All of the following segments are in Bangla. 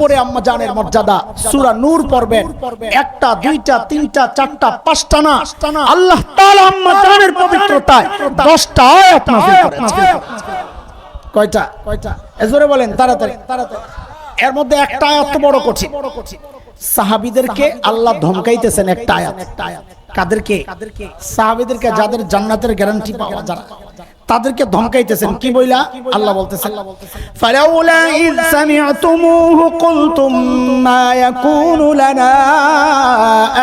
উপরে আম্মা জানের মর্যাদা। সূরা নূর পড়বেন, একটা দুইটা তিনটা চারটা পাঁচটা না, আল্লাহ তাআলা আম্মা জানের পবিত্রতায় 10টা আয়াত নাযিল করেছেন। কয়টা? এজোরে বলেন তাড়াতাড়ি। এর মধ্যে একটা আয়াত তো বড় কঠিন। সাহাবীদেরকে আল্লাহ ধমকাইতেছেন একটা আয়াত। কাদেরকে? সাহাবীদেরকে, যাদের জান্নাতের গ্যারান্টি পাওয়া যারা, তাদেরকে ধমকাইতেছেন। কি বইলা? আল্লাহ বলতেছেন, ফালাউলা ইয সামি'তুমুহু কুলতুম মা ইয়াকুনু লানা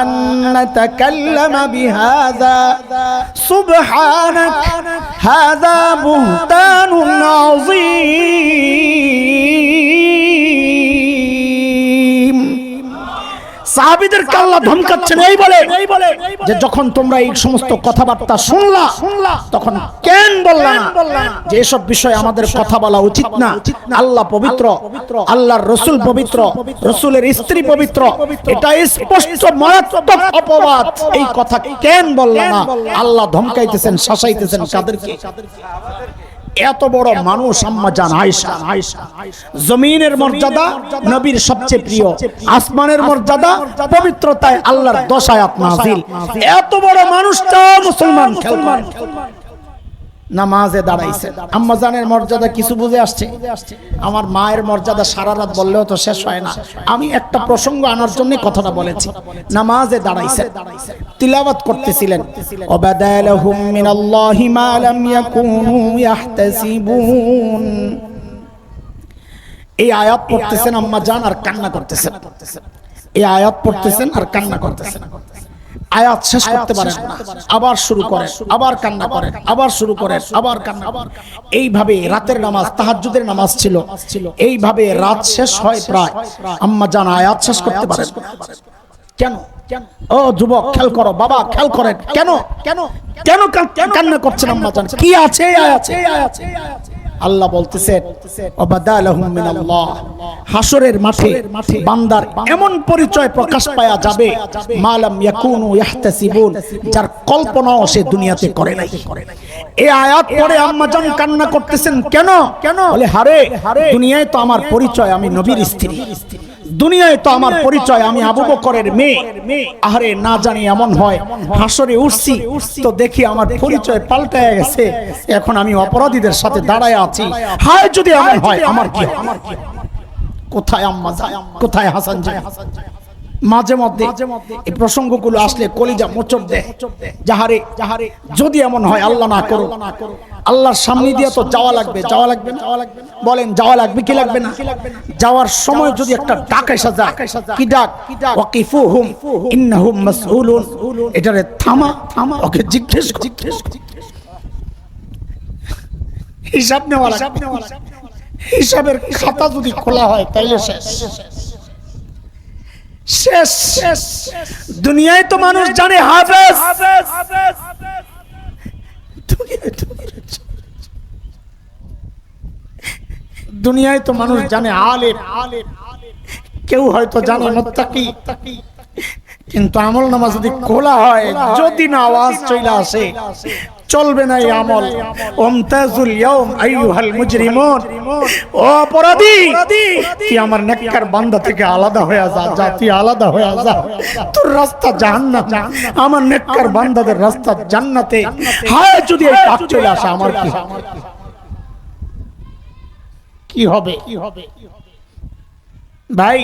আন নাতাকাল্লামা বিহাযা সুবহানাক হাযা বুহতানুন আযীম। সাহাবীদেরকে আল্লাহ ধমকাচ্ছেন এই বলে যে যখন তোমরা এই সমস্ত কথাবার্তা শুনলা তখন কেন বললা না যে এসব বিষয় আমাদের কথা বলা উচিত না? আল্লাহ পবিত্র, আল্লাহর রাসূল পবিত্র, রাসূলের স্ত্রী পবিত্র, এটা স্পষ্ট মারাত্মক অপবাদ। এই কথা কেন বললা না? আল্লাহ ধমকাইতেছেন, শাসাইতেছেন কাদেরকে? এত বড় মানুষ আম্মা জান আয়েশা। জমিনের মর্যাদা নবীর সবচেয়ে প্রিয়, আসমানের মর্যাদা পবিত্রতায় আল্লাহর 10 আয়াত নাযিল। এত বড় মানুষটা মুসলমান নামাজে দাঁড়াইছে। আম্মা জানের মর্যাদা কিছু বুঝে আসছে? আমার মায়ের মর্যাদা সারা রাত বললেও তো শেষ হয় না। আমি একটা প্রসঙ্গ আনার জন্য কথাটা বলেছি। নামাজে দাঁড়াইছে, তিলাওয়াত করতেছিলেন, ওয়াবাদালাহুম মিনাল্লাহি মা লাম ইয়াকুনু ইয়াহতাসিবুন। এই আয়াত পড়তেছেন আম্মা জান আর কান্না করতেছেন। এই আয়াত পড়তেছেন আর কান্না করতেছেন। আয়াত শেষ করতে পারেন না, আবার শুরু করেন, আবার কান্না করেন, আবার শুরু করেন, আবার কান্না। এইভাবে রাতের নামাজ, তাহাজ্জুদের নামাজ ছিল। এইভাবে রাত শেষ হয় প্রায়, আম্মা জান আয়াত শেষ করতে পারেন কেন? ও যুবক খেয়াল করো, বাবা খেয়াল করেন, কেন কেন কেন কান্না করছেন আম্মা জান? কি আছে এই আয়াতে? আল্লাহ বলতেছেন, ওয়াবাদালাহুম মিনাল্লাহ, হাসরের মাঠে বান্দার এমন পরিচয় প্রকাশ পাওয়া যাবে মা লাম ইয়াকুনু ইয়াহতাসিবুন, যার কল্পনাও সে দুনিয়াতে করে নাই। এই আয়াত পড়ে আম্মা জান কান্না করতেছেন কেন? বলে হারে, দুনিয়ায় তো আমার পরিচয় আমি নবীর স্ত্রী, দুনিয়ায় তো আমার পরিচয় আমি আবু বকরের মেয়ে। আরে না জানি এমন হয় হাসরে উঠছি তো দেখি আমার পরিচয় পাল্টায় গেছে, এখন আমি অপরাধীদের সাথে দাঁড়ায় আছি। হায় যদি এমন হয় আমার কি? কোথায় আম্মা জান, কোথায় হাসান জান? মাঝে মধ্যে এই প্রসঙ্গগুলো আসলে কলিজা মোচড় দেয়। যাহারে যদি এমন হয়, আল্লাহ না করো, আল্লাহর সামনে দিয়ে তো যাওয়া লাগবে, যাওয়া লাগবে না? বলেন যাওয়া লাগবে কি লাগবে না? যাওয়ার সময় যদি একটা ডাক এসে যায়, কি ডাক? ওয়াকিফুহুম ইন্নাহুম মাসউলুন, এটারে থামা, ওকে জিজ্ঞেস। হিসাব নেওয়া লাগবে। হিসাবের খাতা যদি খোলা হয় তাইলে শেষ। দুনিয়ায় তো মানুষ জানে হাফেজ, দুনিয়ায় তো মানুষ জানে আলেম, কেউ হয়তো জানে মুত্তাকি, কিন্তু আমল নামাজ যদি খোলা হয়, যদি না আওয়াজ চলে আসে, চলবে না এই আমল। ওমতাজুল ইয়াউম আইয়ুহাল মুজরিমুন, ও অপরাধী, তুই আমার নেককার বান্দা থেকে আলাদা হয়ে যা, তুই আলাদা হয়ে যা, তোর রাস্তা জাহান্নাম, আমার নেককার বান্দাদের রাস্তা জান্নাতে। হায় যদি এই পাপ চলে আসে আমার কি হবে? ভাই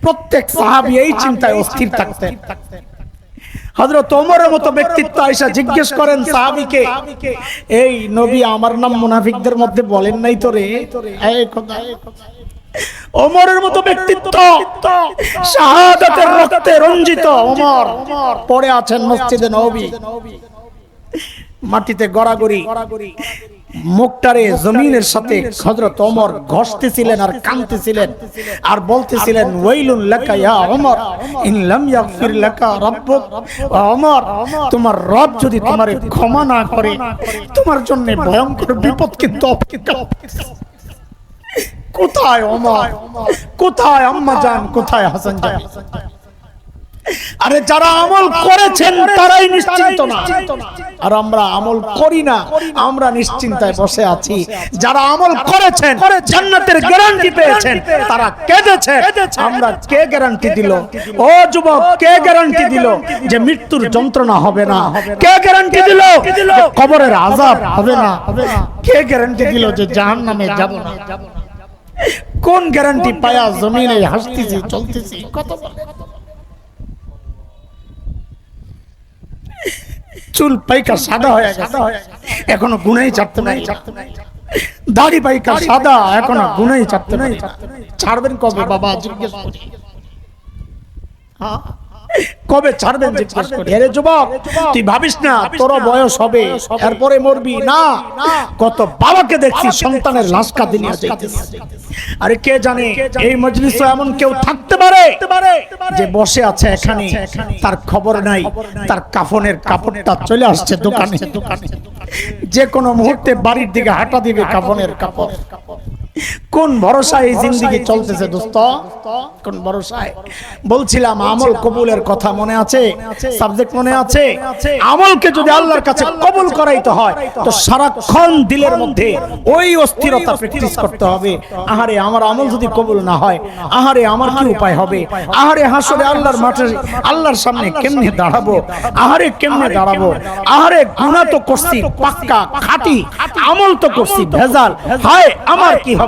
প্রত্যেক সাহাবী এই চিন্তায় অস্থির থাকতেন। হযরত ওমরের মতো ব্যক্তিত্ব আয়েশা জিজ্ঞেস করেন সাহাবীকে, এই নবী আমার নাম মুনাফিকদের মধ্যে বলেন নাই তো রে? ওমরের মতো ব্যক্তিত্ব, শাহাদাতের রক্তে রঞ্জিত ওমর পড়ে আছেন মসজিদে নববী, মাটিতে গড়াগড়ি, মুখটারে জমিনের সাথে হযরত ওমর ঘষতেছিলেন আর কাঁদতেছিলেন আর বলতেছিলেন, ওয়াইলুন লাকা ইয়া ওমর ইন লাম ইয়াগফির লাকা রাব্বুক। ওমর, তোমার রব যদি তোমারে ক্ষমা না করে, তোমার জন্য ভয়ঙ্কর বিপদ কিন্তু অপেক্ষা। কোথায় ওমর, কোথায় আম্মা জান, কোথায় হাসান জান? আরে যারা আমল করেছেন তারাই নিশ্চিন্ত না, আর আমরা আমল করি না, আমরা নিশ্চিন্তায় বসে আছি। যারা আমল করেছেন, জান্নাতের গ্যারান্টি পেয়েছেন, তারা কেঁদেছে। আমরা কে গ্যারান্টি দিল? ও যুবক, কে গ্যারান্টি দিল যে মৃত্যুর যন্ত্রণা হবে না? কে গ্যারান্টি দিল যে কবরের আযাব হবে না? কে গ্যারান্টি দিল যে জাহান্নামে যাব না? কোন গ্যারান্টি পায়া জমিনে হাসতেছি, চলতেছি? কত বলে চুল পাইকা সাদা হয়ে গেছে, এখনো গুনাই ছাড়তে নাই। দাড়ি পাইকা সাদা, এখনো গুনাই ছাড়তে নাই। ছাড়বেন কবে বাবা জিজ্ঞেস করি? কবে ছাড়বেন জিজ্ঞেস করি? আরে যুবক, তুই ভাবিস না তোর বয়স হবে এরপরে মরবি না। কত বাবাকে দেখছি সন্তানের লাশ কাঁধে নিয়ে যাইতেছে। আরে কে জানে এই মজলিসে এমন কেউ থাকতে পারে যে বসে আছে এখানে, তার খবর নাই, তার কাফনের কাপড়টা চলে আসছে দোকানে। যে কোনো মুহূর্তে বাড়ির দিকে হাঁটা দিবে কাফনের কাপড়। কোন ভরসায় এই জিন্দেগি চলতেছে দোস্ত? কোন ভরসায়? বলছিলাম আমল কবুলের কথা মনে আছে? সাবজেক্ট মনে আছে? আমলকে যদি আল্লাহর কাছে কবুল করাইতে হয় তো সারাক্ষণ দিলের মধ্যে ওই অস্থিরতা প্র্যাকটিস করতে হবে। আহারে আমার আমল যদি কবুল না হয়, আহারে আমার কি উপায় হবে? আহারে হাসরে আল্লাহর মাঠে আল্লাহর সামনে কেমনে দাঁড়াবো? আহারে কেমনে দাঁড়াবো? আহারে গুনাহ তো করছি পাক্কা খাঁটি, আমল তো করছি ভেজাল, হায় আমার কি হবে?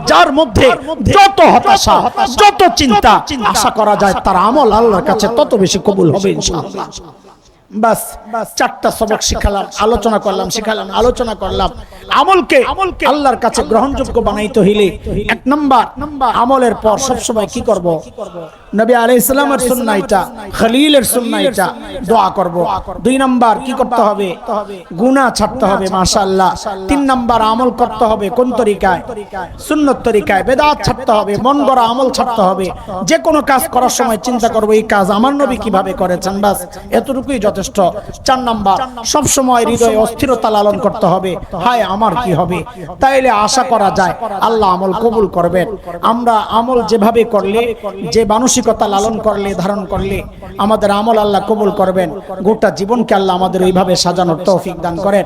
যার মধ্যে যত হতাশা, যত চিন্তা, আশা করা যায় তার আমল আল্লাহর কাছে তত বেশি কবুল হবে ইনশাআল্লাহ। বাস চারটা সবক শিখালাম, আলোচনা করলাম, শিখালাম, আলোচনা করলাম। আমলকে আল্লাহর কাছে গ্রহণযোগ্য বানাইতে হইলে এক নাম্বার, আমলের পর সব সময় কি করব? নবী আলাইহিস সালামের সুন্নাহ এটা, খলিলের সুন্নাহ এটা, দোয়া করব। দুই নাম্বার কি করতে হবে? গুনাহ ছাড়তে হবে মাশাআল্লাহ। তিন নাম্বার আমল করতে হবে কোন তরিকায়? সুন্নত তরিকায়। বেদাত ছাড়তে হবে, মন গড়া আমল ছাড়তে হবে। যে কোনো কাজ করার সময় চিন্তা করব এই কাজ আমার নবী কিভাবে করেছেন, বাস এতটুকুই যথেষ্ট। চার নাম্বার, সব সময় হৃদয়ে অস্থিরতা লালন করতে হবে, হায় আমার কি হবে? তাইলে আশা করা যায় আল্লাহ আমল কবুল করবেন। আমরা আমল যেভাবে করলে, যে মানসিকতা লালন করলে, ধারণ করলে আমাদের আমল আল্লাহ কবুল করবেন। গোটা জীবনকে আল্লাহ আমাদের ওইভাবে সাজানোর তৌফিক দান করেন,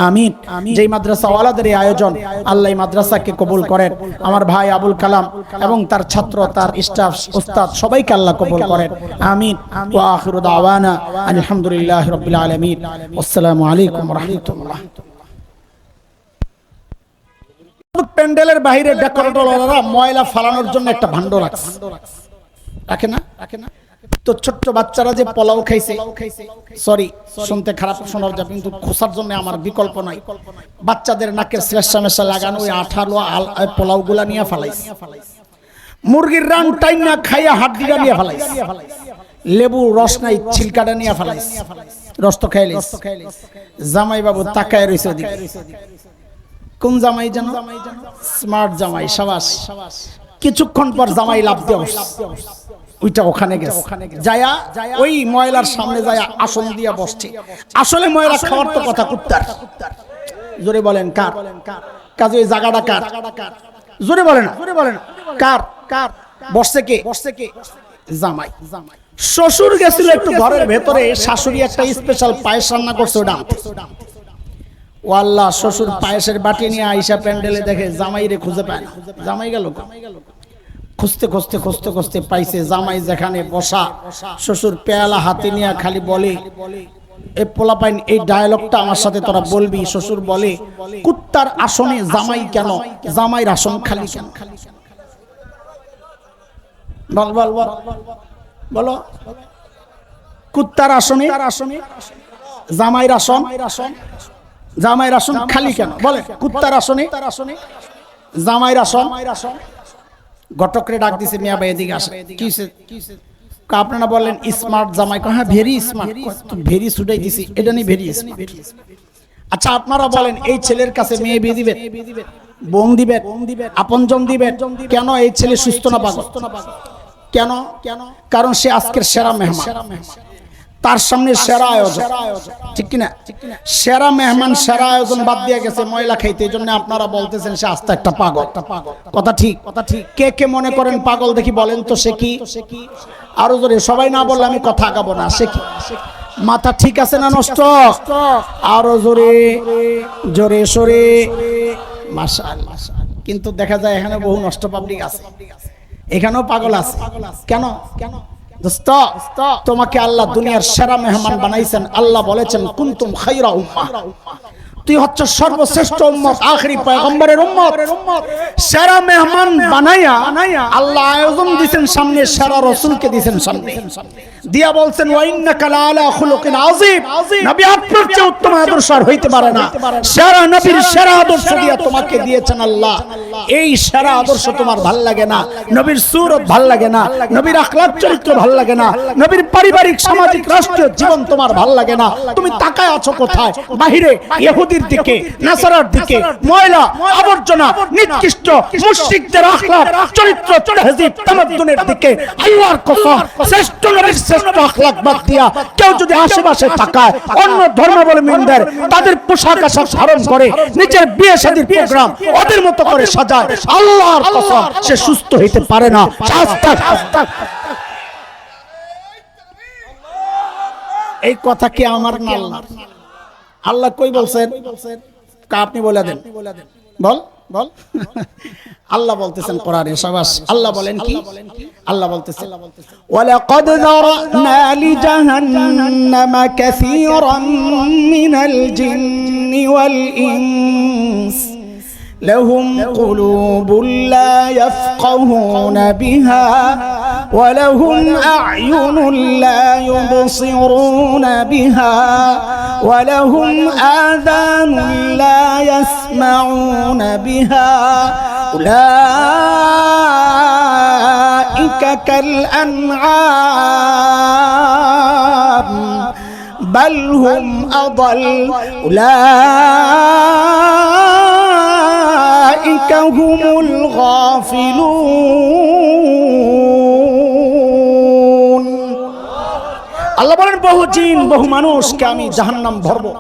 আমিন। যেই মাদ্রাসা ওয়ালাদের এই আয়োজন, আল্লাহ এই মাদ্রাসাকে কবুল করেন। আমার ভাই আবুল কালাম এবং তার ছাত্র, তার স্টাফ, উস্তাদ সবাইকে আল্লাহ কবুল করেন, আমিন। ওয়া আখিরু দাওয়ানা আলহামদুলিল্লাহি রাব্বিল আলামিন। আসসালামু আলাইকুম ওয়া রাহমাতুল্লাহ। প্যান্ডেলের বাইরে ডেকোরেটররা ময়লা ফালানোর জন্য একটা ভান্ড রাখে না? তো ছোট্ট বাচ্চারা যে পোলাও খাইছে, সরি শুনতে খারাপ শোনার যা, কিন্তু খোসার জন্য আমার বিকল্প নাই। বাচ্চাদের নাকের শ্লেষা মেশা লাগানো ওই আঠালো পোলাও গুলা নিয়ে ফালাইছে। মুরগির রান টাইম না খাইয়া হাড্ডিটা নিয়ে ফালাইছে। লেবু রস নাই, ছিলকাটা নিয়ে ফালাইছে। রস তো খাইলে জামাই বাবু তাকায় রয়েছে ওদিকে। কোন জামাই জানো? স্মার্ট জামাই, সাবাস। কিছুক্ষণ পর জামাই লাভ দিয়ে ওইটা ওখানে গেছে, যায়া ওই ময়লার সামনে যায়া আসন দিয়া বসছে। আসলে ময়লা খাওয়ার তো কথা কুত্তার। জোরে বলেন কার? কাজে ওই জায়গাটা কার? জোরে বলেন কার? বসছে কে? জামাই। শ্বশুর গেছিল একটু ঘরের ভেতরে, শাশুড়ি একটা স্পেশাল পায়েস রান্না করছে, ওটা ও আল্লাহ, শ্বশুর পায়েসের বাটি নিয়ে আইসা প্যান্ডেলে দেখে জামাই রে খুঁজে পায় না। জামাই গেল, খুঁজতে খুঁজতে খুঁজতে খুঁজতে পাইছে জামাই যেখানে বসা। শ্বশুর পেয়ালা হাতে নিয়ে খালি বলে, এই পোলাপাইন এই ডায়লগটা আমার সাথে তোরা বলবি। শ্বশুর বলে, কুত্তার আসনে জামাই কেন? জামাইয়ের আসন খালি কেন? বল বল বল বলো, কুত্তার আসনে জামাইয়ের আসন, জামাইয়ের আসন খালি কেন? বলে কুত্তার আসনে জামাইয়ের আসন। ঘটকরে ডাক দিছে, মিয়া ভাই এদিকে আসে। কিসে? আপনারা বললেন স্মার্ট জামাই। হ্যাঁ ভেরি স্মার্ট, ভেরি সুটাই দিছি, এটা নিয়ে ভেরি স্মার্ট। আচ্ছা আপনারা বলেন এই ছেলের কাছে মেয়ে বিয়ে দিবেন, বোন দিবেন, আপনজন দিবেন কেন? এই ছেলে সুস্থ না পাগল? কেন? কারণ সে আজকের সেরা মেহমান। তার সামনে সেরা আয়োজন, ঠিক কিনা? সেরা মেহমান সেরা আয়োজন বাদ দিয়ে গেছে ময়লা খাইতে, এই জন্য আপনারা বলতেছেন সে আস্তে একটা পাগল। কথা ঠিক, কে কে মনে করেন পাগল দেখি বলেন তো সে কি? আরো জোরে, সবাই না বললে আমি কথা আগাবো না। সে কি? মাথা ঠিক আছে না নষ্ট? আরো জোরে, জোরে সরে, মাশাআল্লাহ। কিন্তু দেখা যায় এখানে বহু নষ্ট পাবলিক আছে, এখানেও পাগল আছে। কেন? দোস্ত, তোমাকে আল্লাহ দুনিয়ার সেরা মেহমান বানাইছেন। আল্লাহ বলেছেন কুনতুম খায়রা উম্মাহ, তুই হচ্ছে সর্বশ্রেষ্ঠ উম্মত, আখেরি পয়গম্বরের উম্মত। সেরা মেহমান বানাইয়া আল্লাহ আয়োজন দিবেন সামনে, সেরা রাসূলকে দিবেন সামনে দিয়া বলছেন ওয়া ইন্নাকা লাআলা খুলুকিন আযীম, নবী আপনার চেয়ে উত্তম আদর্শ আর হইতে পারে না। সেরা নবীর সেরা আদর্শ দিয়া তোমাকে দিয়েছেন আল্লাহ। এই সেরা আদর্শ তোমার ভাল লাগে না, নবীর সুরত ভাল লাগে না, নবীর আখলাক চরিত্র ভাল লাগে না, নবীর পারিবারিক সামাজিক রাষ্ট্রীয় জীবন তোমার ভাল লাগে না, তুমি তাকায় আছো কোথায়? বাহিরে ইহুদির দিকে, নাসারার দিকে, ময়লা আবর্জনা নিকৃষ্ট মুশরিকদের আখলাক চরিত্র তাহযীব তামাদ্দুনের দিকে। আল্লাহর কসম, শ্রেষ্ঠ নবীর শ্রেষ্ঠ আখলাক বাদ দিয়া কেউ যদি আশেপাশে তাকায় অন্য ধর্মাবলম্বীদের তাদের পোশাক আশাক ধারণ করে নিজের বিয়ে শাদীর প্রোগ্রাম ওদের মতো করে সাজায়, আল্লাহর কসম সে সুস্থ হইতে পারে না। এই কথা কি আমার না আল্লাহর? আল্লাহ কই বলছেন? আপনি বলে দেন, বল বল। আল্লাহ বলতেছেন কোরআনে, শাবাশ। আল্লাহ বলেন কি? আল্লাহ বলতেছেন ওয়ালাকাদ যারানা লিজাহান্নামা কাসীরাম মিনাল জিন্নি ওয়াল ইনস لهم قلوب لا يفقهون بها ولهم أعين لا يبصرون بها ولهم آذان لا يسمعون بها أولئك كالأنعام بل هم أضل أولئك هم الغافلون। আল্লাহ বলেন বহু জিন বহু মানুষকে আমি জাহান্নাম ভরবো।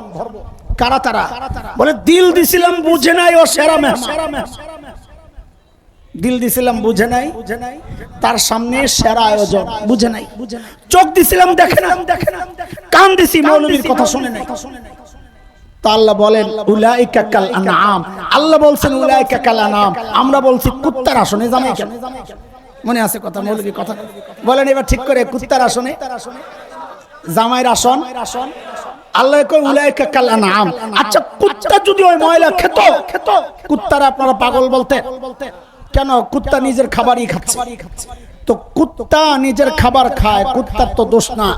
কারা তারা? বলে দিল দিছিলাম বুঝে নাই, ও সেরা মেহমান। দিল দিছিলাম বুঝে নাই, তার সামনে সেরা আয়োজন বুঝে নাই। চোখ দিছিলাম দেখে না, কান দিছি মৌলবীর কথা শুনে নাই। তো আল্লাহ বলেন উলাইকা কাল আনআম। আল্লাহ বলছেন উলাইকা কাল আনআম, আমরা বলছি কুত্তার আসনে। জামাই কেন? মনে আছে কথা, মৌলবী কথা বলেন এবার ঠিক করে। কুত্তার আসনে, জামাইয়ের আসন। আল্লাহ কয় উলাইকা কাল আনআম। আচ্ছা কুত্তা যদি ওই ময়লা খেত, কুত্তারা আপনারা পাগল বলতে কেন? কুত্তা নিজের খাবারই খাচ্ছে। তো কুত্তা নিজের খাবার খায়, কুত্তার তো দোষ না।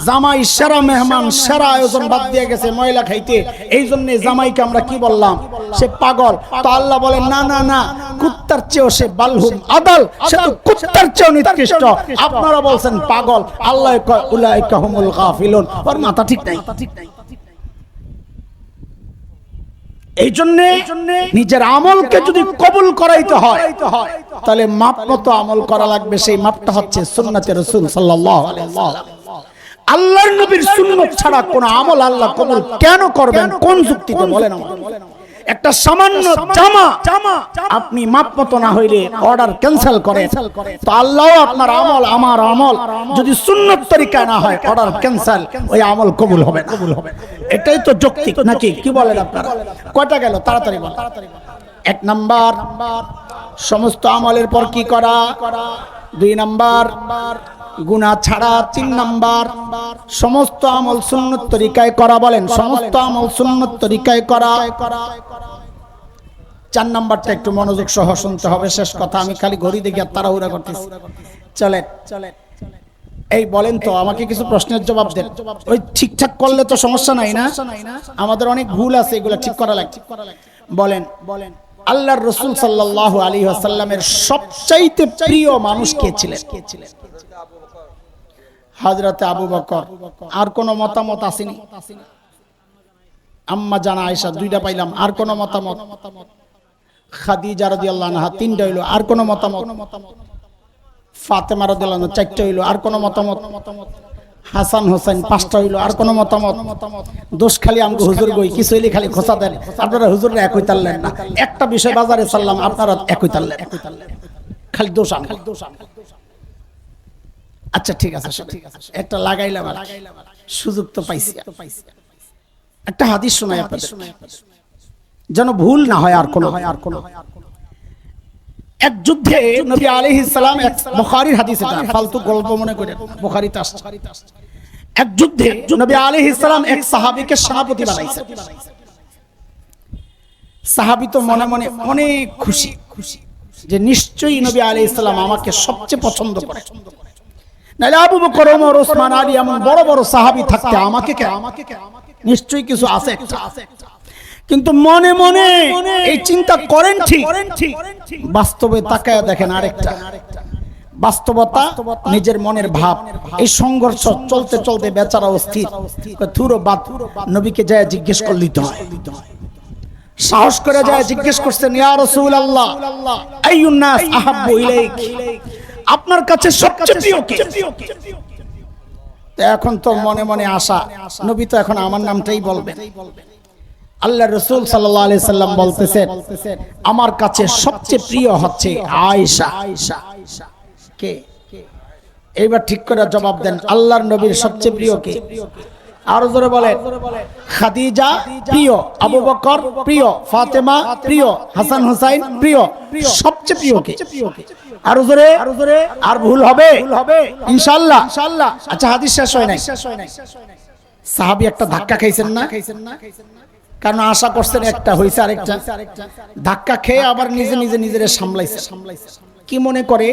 জামাই সেরা মেহমান, সেরা আয়োজন বাদ দিয়ে গেছে ময়লা খাইতে, এই জন্য জামাইকে আমরা কি বললাম? সে পাগল। তো আল্লাহ বলেন না না না, কুত্তার চেয়েও সে বালহুম আদাল, সে তো কুত্তার চেয়েও নিকৃষ্ট। আপনারা বলছেন পাগল, আল্লাহ কয় উলাইকা হুমুল গাফিলুন। ওর মাথা ঠিক নাই। এই জন্য নিজের আমলকে যদি কবুল করাইতে হয় তাহলে মাপ মতো আমল করা লাগবে। সেই মাপটা হচ্ছে সুন্নতে রাসূল সাল্লাল্লাহু আলাইহি ওয়াসাল্লাম। আল্লাহর নবীর সুন্নাত ছাড়া কোন আমল আল্লাহ কবুল কেন করবেন? কোন যুক্তিতে বলেন আমাকে? একটা সামান্য জামা আপনি মাপ মতো না হইলে অর্ডার ক্যান্সেল করেন, তো আল্লাহও আপনার আমল আমার আমল যদি সুন্নত তরিকায় না হয় অর্ডার ক্যান্সেল, ওই আমল কবুল হবে না। এটাই তো যৌক্তিক নাকি? কি বলেন আপনারা? কয়টা গেল? তাড়াতাড়ি বল। এক নাম্বার সমস্ত আমলের পর কি করা, 2 নাম্বার গুনাহ ছাড়া, 3 নাম্বার সমস্ত আমল সুন্নত তরিকায় করা। বলেন সমস্ত আমল সুন্নত তরিকায় করা। 4 নাম্বারটা একটু মনোযোগ সহ শুনতে হবে, শেষ কথা। আমি খালি ঘড়ি দেখি আর তাড়াহুড়া করতেছি। চলে এই বলেন তো, আমাকে কিছু প্রশ্নের জবাব দেন। ওই ঠিকঠাক করলে তো সমস্যা নাই না? আমাদের অনেক ভুল আছে, এগুলো ঠিক করা লাগে। বলেন আল্লাহর রাসূল সাল্লাল্লাহু আলাইহি ওয়াসাল্লামের সবচাইতে প্রিয় মানুষ কে ছিলেন? হযরতে আবু বকর। আর কোন মতামত আসেনি? আম্মা জানা আয়েশা 2টা পাইলাম। আর কোন মতামত? খাদিজা রাদিয়াল্লাহু আনহা 3টা হইলো। আর কোন মতামত? ফাতেমা রাদিয়াল্লাহু আনহা 4টা হইলো। আর কোন মতামত? হাসান হোসেন পাঁচটা হইলো, আর কোন মতামত? দোষ খালি আমগো হুজুর গই, কিছু হইলে খালি খোঁচা দেন। আপনারা হুজুররা একই তাললেন না, একটা বিষয় বাজারে চাললাম আপনারা একই তাললেন, খালি দোষ আম। আচ্ছা ঠিক আছে, একটা লাগাইলাম, সুযোগ তো পাইছি। একটা হাদিস শোনাই আপনাদের, যেন ভুল না হয় আর কোন। এক যুদ্ধে নবী আলাইহিস সালাম, এক বুখারীর হাদিস, এটা ফালতু গল্প মনে করেন, বুখারীতে আসছে। এক যুদ্ধে নবী আলাইহিস সালাম এক সাহাবীকে সেনাপতি বানাইছেন। সাহাবী তো মনে মনে অনেক খুশি যে নিশ্চয়ই নবী আলাইহিস সালাম আমাকে সবচেয়ে পছন্দ করে, নাইলে আবু বকর, ওমর, ওসমান, আলী এমন বড় বড় সাহাবী থাকতে আমাকে নিশ্চয়ই কিছু আছে। কিন্তু মনে মনে এই চিন্তা করেন ঠিক, বাস্তবে তাকায় দেখেন আরেকটা বাস্তবতা, নিজের মনের ভাব। এই সংঘর্ষ চলতে চলতে বেচারা অস্থির, থুরো বাদ, নবীকে যায় জিজ্ঞেস করলি তো হয়। সাহস করে যায় জিজ্ঞেস করছেন, ইয়া রাসূলুল্লাহ আইয়ুন নাস আহাব্বু ইলাইক, আপনার কাছে সবচেয়ে প্রিয় কে? এখন তো মনে মনে আশা, নবী তো এখন আমার নামটাই বলবেন। আল্লাহ রাসূল সাল্লাল্লাহু আলাইহি সাল্লাম বলতেছেন, আমার কাছে সবচেয়ে প্রিয় হচ্ছে আয়েশা। কে? এইবার ঠিক করে জবাব দেন, আল্লাহর নবীর সবচেয়ে প্রিয় কে? আরো জোরে বলেন। খাদিজা প্রিয়, আবু বকর প্রিয়, ফাতেমা প্রিয়, হাসান হুসাইন প্রিয়, সবচেয়ে প্রিয় কে? আরো জোরে। আর ভুল হবে ইনশাআল্লাহ। আচ্ছা হাদিস শেষ হয় নাই, সাহাবী একটা ধাক্কা খাইছেন না? কারণ আশা করছেন একটা, হইছে আরেকটা। ধাক্কা খেয়ে আবার নিজে নিজেরে সামলাইছে। কি মনে করে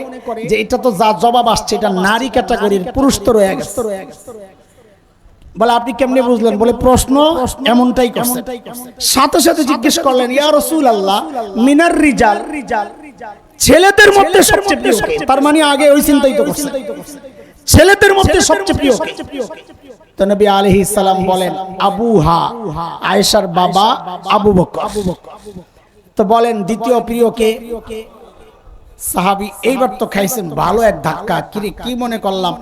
যে এটা তো যা জবাব আসছে এটা নারী ক্যাটাগরির, পুরুষ তো রয়ে গেছে। বলে আপনি কেমনে বুঝলেন? বলে প্রশ্ন এমনটাই করছেন। সাথে সাথে জিজ্ঞেস করলেন, ইয়া রাসূলুল্লাহ মিনার রিজাল, ছেলেদের মধ্যে সবচেয়ে প্রিয় কে? তার মানে আগে ওই চিন্তাই তো করছেন, ছেলেদের মধ্যে সবচেয়ে প্রিয় কে? তো নবী আলাইহিস সালাম বলেন, আবুহা, আয়েশার বাবা আবু বকর। তো বলেন দ্বিতীয় প্রিয় কে? সাহাবী এইবার তো খাইছেন ভালো এক ধাক্কা, কি মনে করলাম,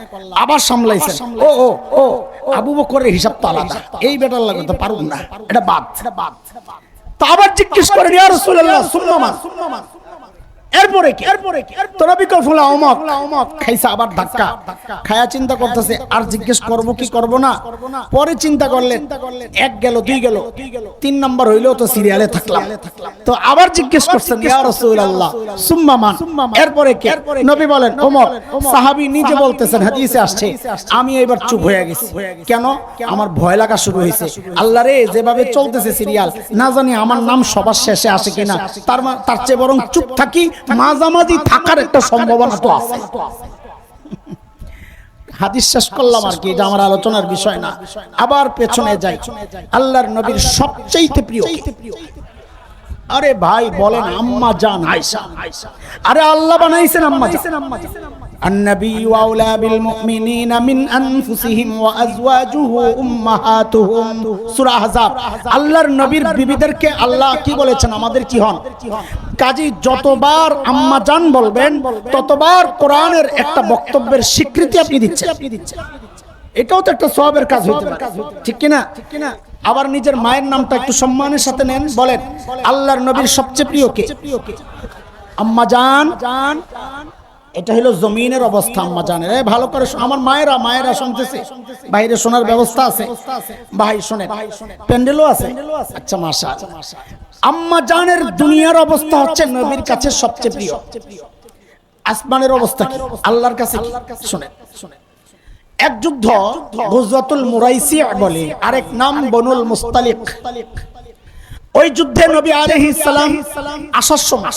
আবার সামলাইছেন। ও আবু বকরের হিসাব তো আলাদা, এই বেটার লাগে তো পারুন না, এটা বাদ। তো আবার জিজ্ঞেস করেন, ইয়া রাসূলুল্লাহ সুম্মা মান, এরপরে কি? তো নবী কয় ফুলা ওমর। খাইছে আবার ধাক্কা, খায়া চিন্তা করতেছে আর জিজ্ঞেস করব কি করব না। পরে চিন্তা করলেন, এক গেল, দুই গেল, তিন নাম্বার হইলেও তো সিরিয়ালে থাকলাম। তো আবার জিজ্ঞেস করছেন, ইয়া রাসূলুল্লাহ সুম্মা মান, এরপরে কি? নবী বলেন ওমর। সাহাবী নিজে বলতেছেন, হাদিসে আসছে, আমি এবার চুপ হয়ে গেছি। কেন? আমার ভয় লাগা শুরু হয়েছে। আল্লাহ রে, যেভাবে চলতেছে সিরিয়াল, না জানি আমার নাম সবার শেষে আসে কিনা। তার চেয়ে বরং চুপ থাকি, মাঝামাঝি থাকার একটা সম্ভাবনা তো আছে। হাদিস শেষ করলাম আর কি, এটা আমার আলোচনার বিষয় না। আবার পেছনে যাই, আল্লাহর নবীর সবচেয়ে প্রিয় কে? আরে ভাই বলেন আম্মা জান আয়েশা। আরে আল্লাহ বানাইছেন আম্মা জান। النبي أولى بالمؤمنين من أنفسهم وأزواجه أمهاتهم সূরা আহজাব। আল্লাহর নবীর বিবিদেরকে আল্লাহ কি বলেছেন? আমাদের কি হন? কাজী যতবার আম্মা জান বলবেন ততবার কোরআনের একটা বক্তব্যের স্বীকৃতি আপনি দিচ্ছেন। এটাও তো একটা সওয়াবের কাজ হতে পারে, ঠিক কি না? আবার নিজের মায়ের নামটা একটু সম্মানের সাথে নেন, বলেন আল্লাহর নবীর সবচেয়ে প্রিয় কে? আম্মা জান। এটা হলো জমিনের অবস্থা। আম্মা জানের, ভালো করে আমার মায়েরা শুনতেছে, বাইরে শোনার ব্যবস্থা আছে? ভাই শোনেন, প্যান্ডেলও আছে। আচ্ছা মাশাআল্লাহ। আম্মা জানের দুনিয়ার অবস্থা হচ্ছে নবীর কাছে সবচেয়ে প্রিয়। আসমানের অবস্থা কি? আল্লাহর কাছে কি? শুনেন, এক যুদ্ধ গজওয়াতুল মুরাইসি বলে, আরেক নাম বনুল মুস্তালিক। ওই যুদ্ধে নবী আলাইহিস সালাম আসার সময়,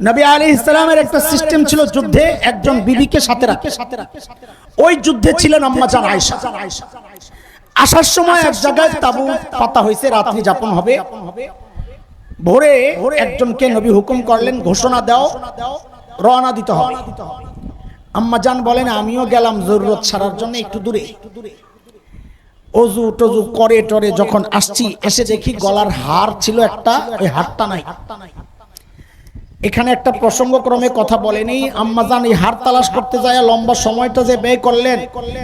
নবী আলাইহিস সালামের একটা সিস্টেম ছিল, যুদ্ধে একজন বিবিকে সাথে রাখে। ওই যুদ্ধে ছিলেন আম্মা জান আয়েশা। আসার সময় এক জায়গায় তাবু পাতা হয়েছে, রাত্রি যাপন হবে। ভোরে একজনকে নবী হুকুম করলেন, ঘোষণা দাও, রওনা দিতে হবে। আম্মা জান বলেন, আমিও গেলাম জরুরত ছাড়ার জন্য একটু দূরে। অজু টজু করে টরে যখন আসছি, এসে দেখি গলার হার ছিল একটা, ওই হারটা নাই। এখানে একটা প্রসঙ্গক্রমে কথা বলেনি, আম্মাজান এই হার তালাশ করতে যায় লম্বা সময়টা যে ব্যয় করলেন,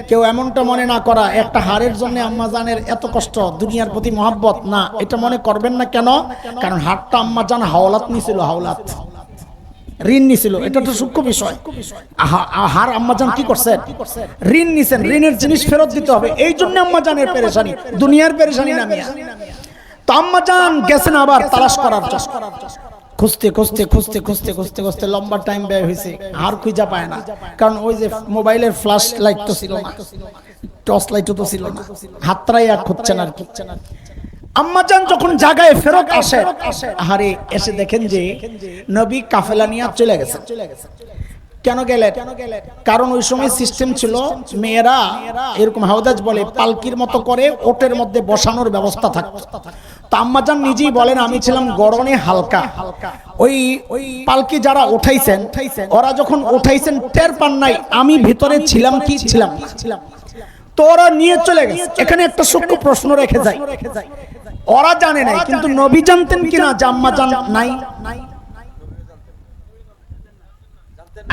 কেউ এমনটা মনে না করা একটা হারের জন্য আম্মাজানের এত কষ্ট, দুনিয়ার প্রতি মহব্বত না, এটা মনে করবেন না। কেন? কারণ হারটা আম্মাজান হাওলাত নিছিল, হাওলাত ঋণ নিছিল, এটা তো সূক্ষ্ম বিষয়। হার আম্মাজান কি করছেন? ঋণ নিছেন, ঋণের জিনিস ফেরত দিতে হবে, এই জন্য আম্মাজানের পেরেশানি, দুনিয়ার পেরেশানি না মিয়া। তো আম্মাজান গেছেন আবার তালাশ করার জন্য, খুঁজতে খুঁজতে খুঁজতে খুঁজতে খুঁজতে খুঁজতে লম্বা টাইম ব্যয় হয়েছে, আর খুঁজা পায় না। কারণ ওই যে মোবাইলের ফ্ল্যাশ লাইট তো ছিল না, টর্চ লাইটও তো ছিল না, হাতটাই আর খুঁজছেন আর কি। আম্মাজান যখন জায়গায় ফেরত আসে, আরে এসে দেখেন যে নবী কাফেলা নিয়ে চলে গেছে। কেন গেলেন? কারণ ওই সময় সিস্টেম ছিল মেয়েরা এরকম হাওদাজ বলে পালকির মতো করে ওটের মধ্যে বসানোর ব্যবস্থা থাকতো। তো আম্মাজান নিজেই বলেন আমি ছিলাম গড়নে হালকা, ওই পালকি যারা উঠাইছেন ওরা যখন উঠাইছেন টের পান নাই আমি ভিতরে ছিলাম কি ছিলাম। তো ওরা নিয়ে চলে গেছে। এখানে একটা সূক্ষ্ম প্রশ্ন রেখে যায়, ওরা জানে নাই কিন্তু নবী জানতেন কিনা যে আম্মাজান নাই?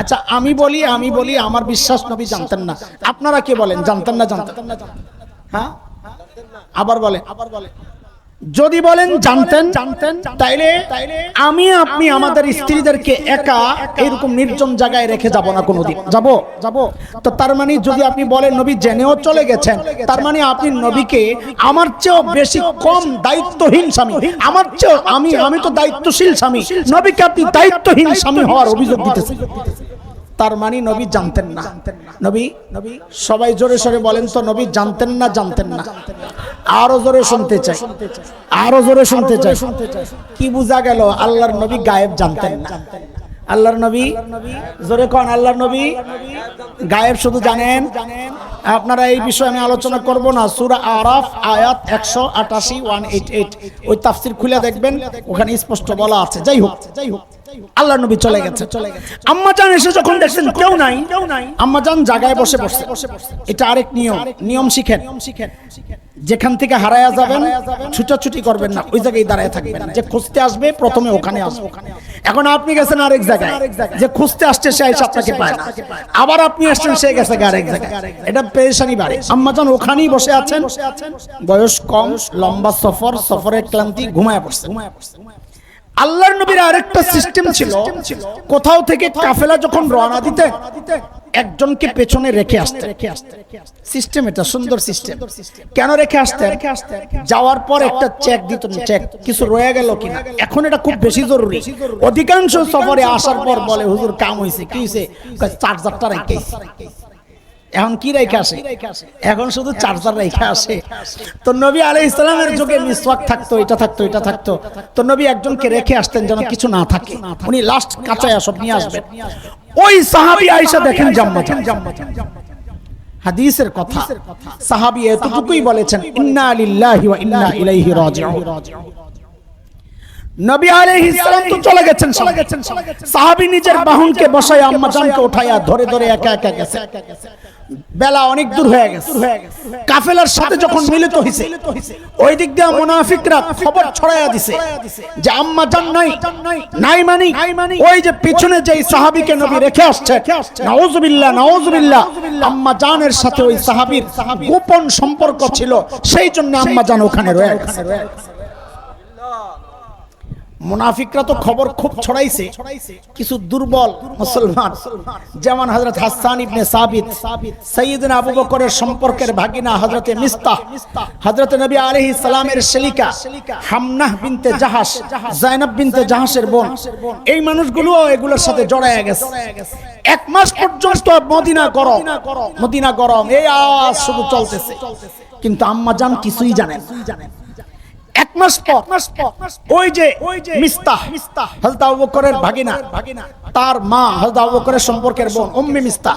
আচ্ছা আমি বলি আমার বিশ্বাস নবী জানতেন না। আপনারা কি বলেন, জানতেন না? জানতেন? হ্যাঁ, আবার বলেন। যদি বলেন জানতেন, তাইলে আমি আপনি আমাদের স্ত্রীদেরকে একা এরকম নির্জন জায়গায় রেখে যাব না কোনোদিন। যাব? তো তার মানে যদি আপনি বলেন নবী জেনেও চলে গেছেন, তার মানে আপনি নবীকে আমার চেয়েও বেশি কম দায়িত্বহীন স্বামী, আমার চেয়েও আমি তো দায়িত্বশীল স্বামী, নবীকে আপনি দায়িত্বহীন স্বামী হওয়ার অভিযোগ দিতেছেন। তার মানে নবী জানতেন না। নবী সবাই জোরে সরে বলেন তো, নবী জানতেন না? জানতেন না? আরো জোরে শুনতে চাই, আরো জোরে শুনতে চাই। কি বোঝা গেল? আল্লাহর নবী গায়েব জানতেন না। আল্লাহর নবী, জোরে কোন, আল্লাহর নবী গায়েব শুধু জানেন। আপনারা এই বিষয়ে আমি আলোচনা করব না। সূরা আরাফ আয়াত 188 188 ওই তাফসীর খুলে দেখবেন, ওখানে স্পষ্ট বলা আছে। যাই হোক আল্লাহর নবী চলে গেছে। আম্মাজান এসে যখন দেখছেন কেউ নাই, আম্মাজান জায়গায় বসে পড়ছে। এটা আরেক নিয়ম শিখেন। যেখান থেকে হারায়া যাবেন ছুটাছুটি করবেন না, ওই জায়গায় দাঁড়ায় থাকবেন। যে খুঁজতে আসবে প্রথমে ওখানে আসবে। এখন আপনি গেছেন আরেক জায়গায়, যে খুঁজতে আসছে সে এসে আপনাকে পায় না, আবার আপনি আসছেন সে গেছে আরেক জায়গায়, এটা পেরেশানি বাড়ে। আম্মাজান ওখানেই বসে আছেন, বয়স কম, লম্বা সফর, সফরের ক্লান্তি, ঘুমায় পড়ছে। আল্লাহর নবীর আরেকটা সিস্টেম ছিল, কোথাও থেকে কাফেলা যখন রওনা দিতে একজনকে পেছনে রেখে আসতে। সিস্টেম এটা সুন্দর সিস্টেম। কেন রেখে আসতে? যাওয়ার পর একটা চেক দিত, চেক কিছু রয়ে গেল কিনা। এখন এটা খুব বেশি জরুরি। অধিকাংশ সফরে আসার পর বলে হুজুর কাম হয়েছে, কি হয়েছে? চার্জারটা রেখে। এখন কি রেখে আসে? এখন শুধু চার্জার রেখে আসে। তো নবী আলাইহিস সালামের যুগে মিসওয়াক থাকতো, এটা থাকতো, এটা থাকতো। তো নবী একজনকে রেখে আসতেন যেন কিছু না থাকে, উনি লাস্ট কাঁচায় সব নিয়ে আসবেন। ওই সাহাবী আয়েশা দেখেন জাম্মাজান, হাদিসের কথা, সাহাবী এতটুকুই বলেছেন ইন্না লিল্লাহি ওয়া ইন্না ইলাইহি রাজিউন। নবী আলাইহিস সালাম তো চলে গেছেন, সাহাবী নিজের বাহনকে বসায় আম্মাজানকে উঠায়া ধরে ধরে একা একা গেছে। বেলা অনেক দূর হয়ে গেছে। কাফেলার সাথে যখন মিলিত হইছে, ওই দিক দিয়ে মুনাফিকরা খবর ছড়ায়া দিছে যে আম্মাজান নাই মানি ওই যে পিছনে যেই সাহাবীকে নবী রেখে আসছে, নাউজুবিল্লাহ নাউজুবিল্লাহ, আম্মাজানের সাথে ওই সাহাবীর গোপন সম্পর্ক ছিল, সেই জন্য আম্মাজান ওখানে রয়ে গেছে। মুনাফিকরা তো খবর খুব ছড়াইছে। কিছু দুর্বল মুসলমান যেমন হযরত হাসান ইবনে সাবিত, সাইয়েদনা আবু বকরের সম্পর্কের ভাগিনা হযরতে মিস্তাহ, হযরত নবী আলাইহিস সালামের শ্যালিকা হামনাহ বিনতে জাহাশ, যায়েনব বিনতে জাহাশের বোন, এই মানুষগুলো এগুলোর সাথে জড়ায় গেছে। এক মাস পর্যন্ত মদিনা গরম, এই আওয়াজ শুধু চলতেছে, কিন্তু আম্মাজান কিছুই জানেন। এক মাস পর ওই যে মিস্তাহ, হযরত আবু বকরের ভাগিনা, তার মা হযরত আবু বকরের সম্পর্কের বোন উম্মে মিস্তাহ,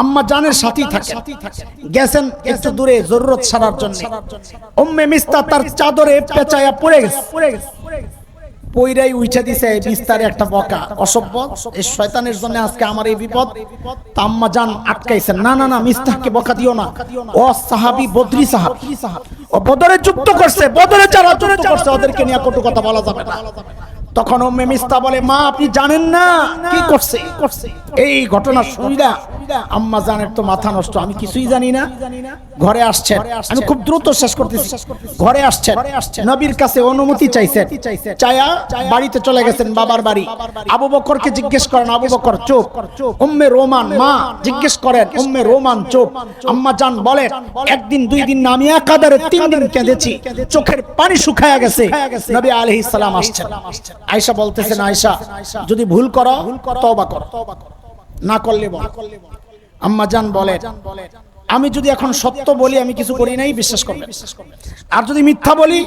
আম্মা জানের সাথেই থাকে, গেছেন একটু দূরে জরুরত সারার জন্য। উম্মে মিস্তাহ তার চাদরে পেঁচায়া পড়ে গেছে, পইরাই উইঠা দিছে বিস্তারে একটা বকা, অসভ্য, এই শয়তানের জন্য আজকে আমার এই বিপদ। আম্মা জান আটকাইছেন, না না না, মিস্তাহকে বকা দিও না, ও সাহাবী, বদরি সাহাবী, ও বদরে যুদ্ধ করছে, বদরে যারা যুদ্ধ করছে ওদেরকে নিয়ে কটু কথা বলা যাবে না। তখন উম্মে মিস্তা বলে, মা আপনি জানেন না কি করছে। এই ঘটনা শুনিলা আম্মা জানের তো মাথা নষ্ট, আমি কিছুই জানি না। ঘরে আসছেন, আমি খুব দ্রুত শেষ করতেছি। ঘরে আসছেন, নবীর কাছে অনুমতি চাইছেন, চায়া বাড়িতে চলে গেছেন, বাবার বাড়ি। আবু বকরকে জিজ্ঞেস করেন, আবু বকর চুপ। উম্মে রোমান মা জিজ্ঞেস করেন, উম্মে রোমান চুপ। আম্মা জান বলেন, একদিন দুই দিন না, আমি একাধারে 3 দিন কেঁদেছি, চোখের পানি শুকায়া গেছে। নবী আলাইহিস সালাম আসছেন। আয়েশা বলতেছেন, আয়েশা যদি ভুল করো তওবা করো, না করলে বলো। আম্মা জান বলেন, আমি যদি এখন সত্য বলি আমি কিছু করি নাই, বিশ্বাস করবেন, আর যদি মিথ্যা বলি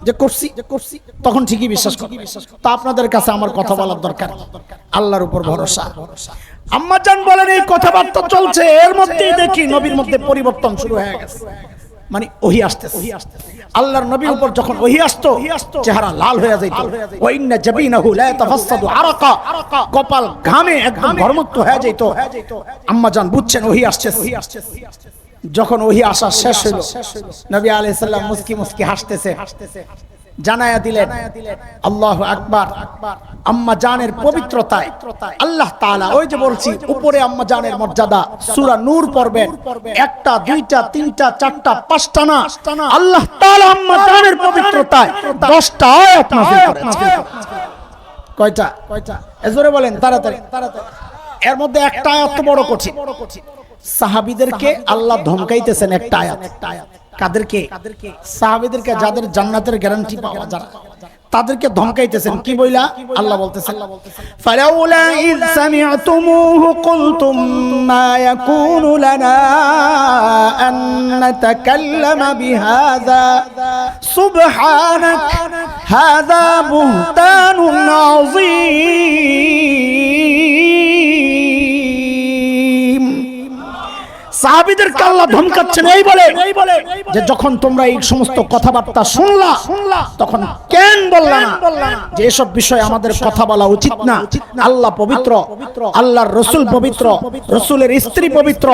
যে করছি তখন ঠিকই বিশ্বাস করবেন। তা আপনাদের কাছে আমার কথা বলার দরকার, আল্লাহর উপর ভরসা। আম্মা জান বলেন, এই কথাবার্তা চলছে, এর মধ্যেই দেখি নবীর মধ্যে পরিবর্তন শুরু হয়ে গেছে। মানে ওহী আসতেছে। আল্লাহর নবীর উপর যখন ওহী আসতো, চেহারা লাল হয়ে যেত। ওয়া ইন্না জাবিনাহু লা তাফাসসাদু আরাকা, কপাল ঘামে একদম ঘর্মত্ব হয়ে যেত। আম্মা জান বুঝছেন ওহী আসতেছে। যখন ওহী আসা শেষ হলো, নবী আলাইহিস সালাম মুস্কি মুস্কি হাসতেছে, জানায়া দিলেন আল্লাহু আকবার। আম্মা জানের পবিত্রতায় আল্লাহ তাআলা, ওই যে বলছি উপরে আম্মা জানের মর্যাদা, সূরা নূর পড়বেন, 1টা 2টা 3টা 4টা 5টা না, আল্লাহ তাআলা আম্মা জানের পবিত্রতায় 10টা আয়াত নাযিল করেছেন। কয়টা? এজোরে বলেন, তাড়াতাড়ি। এর মধ্যে একটা আয়াত তো বড় কঠিন। সাহাবীদেরকে আল্লাহ ধমকাইতেছেন একটা আয়াত। কাদেরকে? সাহাবীদেরকে, যাদের জান্নাতের গ্যারান্টি পাওয়া যারা, তাদেরকে ধমকাইতেছেন। কি বইলা? আল্লাহ বলতেছেন, ফালাউলা ইয সামি'তুমুহু কুলতুম মা ইয়াকুনু লানা আন নাতাকাল্লামা বিহাযা সুবহানাক হাযা বুহতানুন আযীম। সাহাবীদেরকে আল্লাহ ধমকাচ্ছেন এই বলে যে যখন তোমরা এই সমস্ত কথাবার্তা শুনলা তখন কেন বললা না যে এসব বিষয়ে আমাদের কথা বলা উচিত না? আল্লাহ পবিত্র, আল্লাহর রাসূল পবিত্র, রাসূলের স্ত্রী পবিত্র,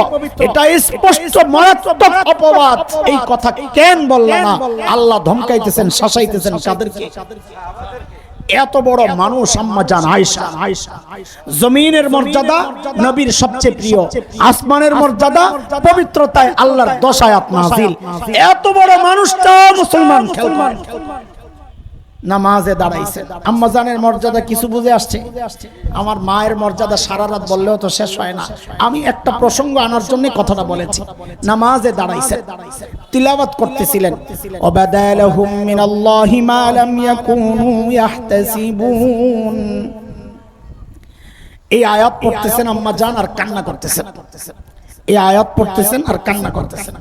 এটা স্পষ্ট মারাত্মক অপবাদ। এই কথা কেন বললা না? আল্লাহ ধমকাইতেছেন, শাসাইতেছেন কাদেরকে? এত বড় মানুষ আম্মা জান আয়েশা। জমিনের মর্যাদা নবীর সবচেয়ে প্রিয়, আসমানের মর্যাদা পবিত্রতায় আল্লাহর 10 আয়াত নাযিল। এত বড় মানুষটা মুসলমান নামাজে দাঁড়াইছে। আম্মা জানের মর্যাদা কিছু বুঝে আসছে? আমার মায়ের মর্যাদা সারা রাত বললেও তো শেষ হয় না। আমি একটা প্রসঙ্গ আনার জন্য কথাটা বলেছি। নামাজে দাঁড়াইছে, তিলাওয়াত করতেছিলেন, ওয়াবাদালাহুম মিনাল্লাহি মা লাম ইয়াকুনু ইয়াহতাসিবুন। এই আয়াত পড়তেছেন আম্মা জান আর কান্না করতেছেন। এই আয়াত পড়তেছেন আর কান্না করতেছেন।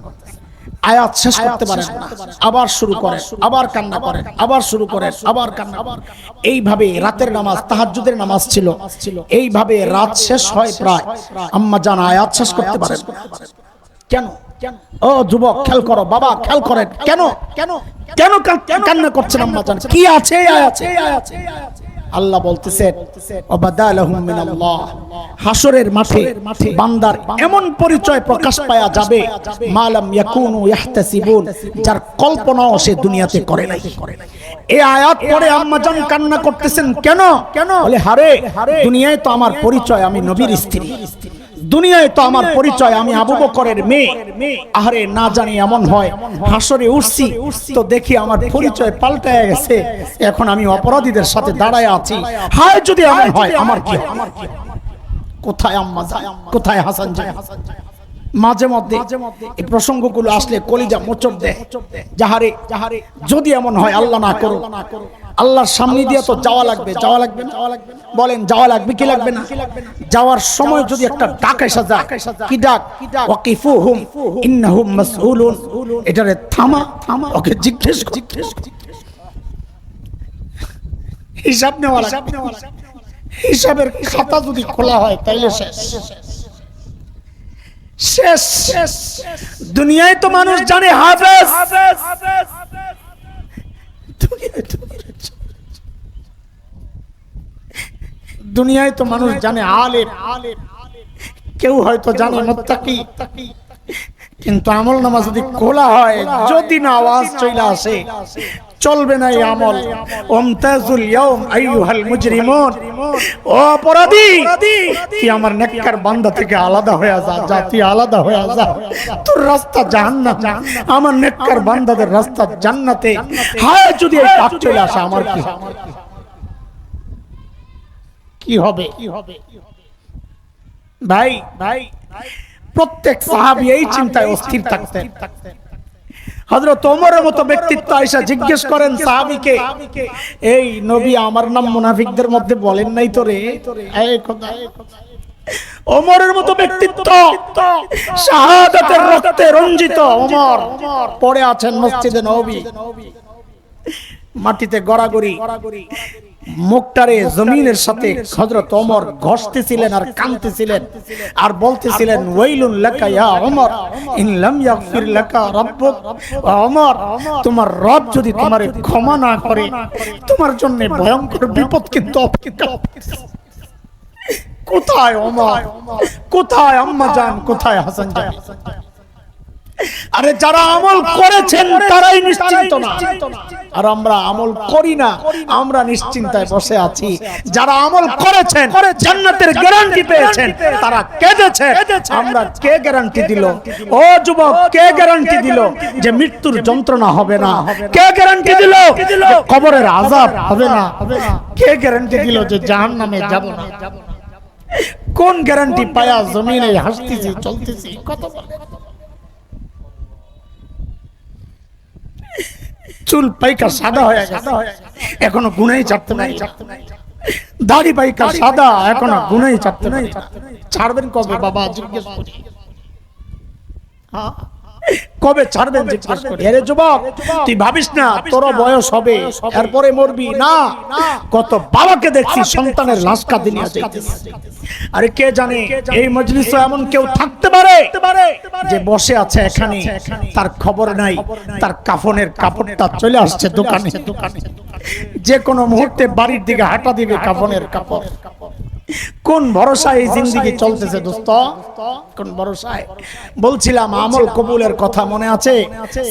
আয়াত শেষ করতে পারেন না, আবার শুরু করেন, আবার কান্না করেন, আবার শুরু করেন, আবার কান্না। এইভাবে রাতের নামাজ, তাহাজ্জুদের নামাজ ছিল। এইভাবে রাত শেষ হয় প্রায়, আম্মা জান আয়াত শেষ করতে পারেন কেন? ও যুবক খেয়াল করো, বাবা খেয়াল করেন, কেন কেন কেন কান্না করছেন আম্মা জান? কি আছে এই আয়াতে? আল্লাহ বলতেছেন, ওয়াবাদালাহুম মিনাল্লাহ, হাসরের মাঠে বান্দার এমন পরিচয় প্রকাশ পাওয়া যাবে মা লাম ইয়াকুনু ইয়াহতাসিবুন, যার কল্পনাও সে দুনিয়াতে করে নাই। এই আয়াত পড়ে আম্মা জান কান্না করতেছেন। কেন? বলে হারে, দুনিয়ায় তো আমার পরিচয় আমি নবীর স্ত্রী, দুনিয়ায় তো আমার পরিচয় আমি আবু বকরের মেয়ে। আরে না জানি এমন হয় হাসরে উঠছি তো দেখি আমার পরিচয় পাল্টায় গেছে, এখন আমি অপরাধীদের সাথে দাঁড়ায় আছি। হায় যদি এমন হয় আমার কি? কোথায় আম্মা জান, কোথায় হাসান জান? মাঝে মধ্যে এই প্রসঙ্গগুলো আসলে কলিজা মোচড় দেয়। যাহারে যদি এমন হয়, আল্লাহ না করো, আল্লাহর সামনে দিয়ে তো যাওয়া লাগবে, যাওয়া লাগবে না? বলেন যাওয়া লাগবে কি লাগবে না? যাওয়ার সময় যদি একটা ডাক এসে যায়, কি ডাক? ওয়াকিফুহুম ইন্নাহুম মাসউলুন, এটারে থামা, ওকে জিজ্ঞেস হিসাব নেওয়া লাগবে। হিসাবের খাতা যদি খোলা হয় তাইলে শেষ। দুনিয়ায় তো মানুষ জানে হাফেজ, দুনিয়ায় তো মানুষ জানে আলেম, কেউ হয়তো জানে মুত্তাকি, কিন্তু আমল নামা যদি খোলা হয়, যদি না আওয়াজ চলে আসে, চলবে না এই আমল। ওমতাজুল ইয়াউম আইয়ুহাল মুজরিমুন, ও অপরাধী, তুই আমার নেককার বান্দা থেকে আলাদা হয়ে যা, তুই আলাদা হয়ে যা, তোর রাস্তা জাহান্নাম, আমার নেককার বান্দাদের রাস্তা জান্নাতে। হায় যদি এই ডাক চলে আসে আমার কি হবে? ভাই ভাই, প্রত্যেক সাহাবী এই চিন্তায় অস্থির থাকতেন। হযরত ওমরের মতো ব্যক্তিত্ব আয়েশা জিজ্ঞেস করেন সাহাবীকে, এই নবী আমার নাম মুনাফিকদের মধ্যে বলেন নাই তো রে? এই কথা, ওমরের মতো ব্যক্তিত্ব, শাহাদাতের রক্তে রঞ্জিত ওমর পড়ে আছেন মসজিদে নববী, মাটিতে গড়াগড়ি, মুখটারে জমিনের সাথে হযরত ওমর ঘষতেছিলেন আর কাঁদতেছিলেন আর বলতেছিলেন, ওয়াইলুন লাকা ইয়া ওমর ইন লাম ইয়াগফির লাকা রাব্বুক। ওমর, তোমার রব যদি তোমারে ক্ষমা না করে, তোমার জন্য ভয়ঙ্কর বিপদ কিন্তু অপেক্ষিত। কোথায় ওমর, কোথায় আম্মা জান, কোথায় হাসান জান? আরে যারা আমল করেছেন তারাই নিশ্চিন্ত না, আর আমরা আমল করি না, আমরা নিশ্চিন্তায় বসে আছি। যারা আমল করেছেন, জান্নাতের গ্যারান্টি পেয়েছেন, তারা কেঁদেছে। আমরা কে গ্যারান্টি দিল? ও যুবক, কে গ্যারান্টি দিল যে মৃত্যুর যন্ত্রণা হবে না? কে গ্যারান্টি দিল যে কবরের আযাব হবে না? কে গ্যারান্টি দিল যে জাহান্নামে যাব না? কোন গ্যারান্টি পায়া জমিনে হাসতেছি, চলতেছি? কত চুল পাইকা সাদা হয়ে গেছে, এখনো গুনাই ছাড়তে নাই। দাড়ি পাইকা সাদা, এখনো গুনাই ছাড়তে নাই। ছাড়বেন কবে বাবা জিজ্ঞেস করি? কবে ছাড়বেন জিজ্ঞেস করি? আরে যুবক, তুই ভাবিস না তোর বয়স হবে এরপরে মরবি না। কত বাবাকে দেখছি সন্তানের লাশ কাঁধে নিয়ে যাইতেছে। আরে কে জানে এই মজলিসে এমন কেউ থাকতে পারে যে বসে আছে এখানে, তার খবর নাই, তার কাফনের কাপড়টা চলে আসছে দোকানে, যে কোনো মুহূর্তে বাড়ির দিকে হাঁটা দিবে কাফনের কাপড়। কোন ভরসায় এই জিন্দেগি চলতেছে দোস্ত? কোন ভরসায়? বলছিলাম আমল কবুলের কথা মনে আছে?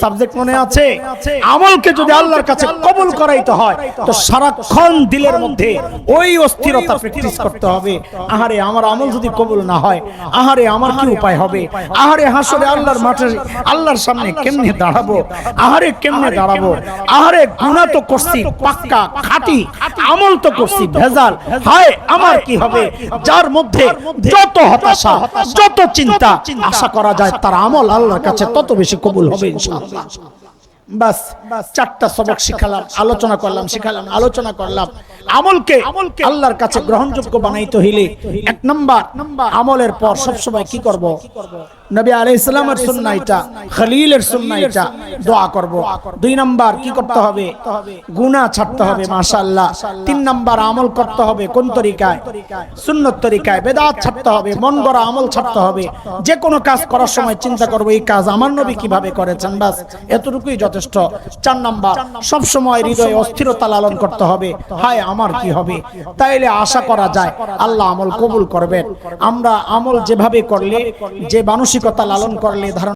সাবজেক্ট মনে আছে? আমলকে যদি আল্লাহর কাছে কবুল করাইতে হয় তো সারাক্ষণ দিলের মধ্যে ওই অস্থিরতা প্র্যাকটিস করতে হবে। আহারে আমার আমল যদি কবুল না হয়, আহারে আমার কি উপায় হবে? আহারে হাসরে আল্লাহর মাঠে আল্লাহর সামনে কেমনে দাঁড়াবো? আহারে কেমনে দাঁড়াবো? আহারে গুনাহ তো করছি পাক্কা খাঁটি, আমল তো করছি ভেজাল, হায় আমার কি হবে? যার মধ্যে যত হতাশা, যত চিন্তা, আশা করা যায় তার আমল আল্লাহর কাছে তত বেশি কবুল হবে ইনশাআল্লাহ। বাস চারটা সবক শিখালাম, আলোচনা করলাম, শিখালাম, আলোচনা করলাম। আমলকে আল্লাহর কাছে গ্রহণযোগ্য বানাইতে হইলে এক নাম্বার, আমলের পর সবসময় কি করব? নবী আলাইহিস সালামের সুন্নাহ এটা, খলিলের সুন্নাহ এটা, দোয়া করব। দুই নাম্বার কি করতে হবে? গুনাহ ছাড়তে হবে মাশাআল্লাহ। তিন নাম্বার আমল করতে হবে কোন তরিকায়? সুন্নত তরিকায়। বেদাত ছাড়তে হবে, মন গড়া আমল ছাড়তে হবে। যে কোনো কাজ করার সময় চিন্তা করব এই কাজ আমার নবী কিভাবে করেছেন, বাস এতটুকুই যথেষ্ট। চার নাম্বার, সব সময় হৃদয়ে অস্থিরতা লালন করতে হবে, হায় আমার কি হবে? তাইলে আশা করা যায় আল্লাহ আমল কবুল করবেন। আমরা আমল যেভাবে করলে, যে মানসিকতা লালন করলে ধারণা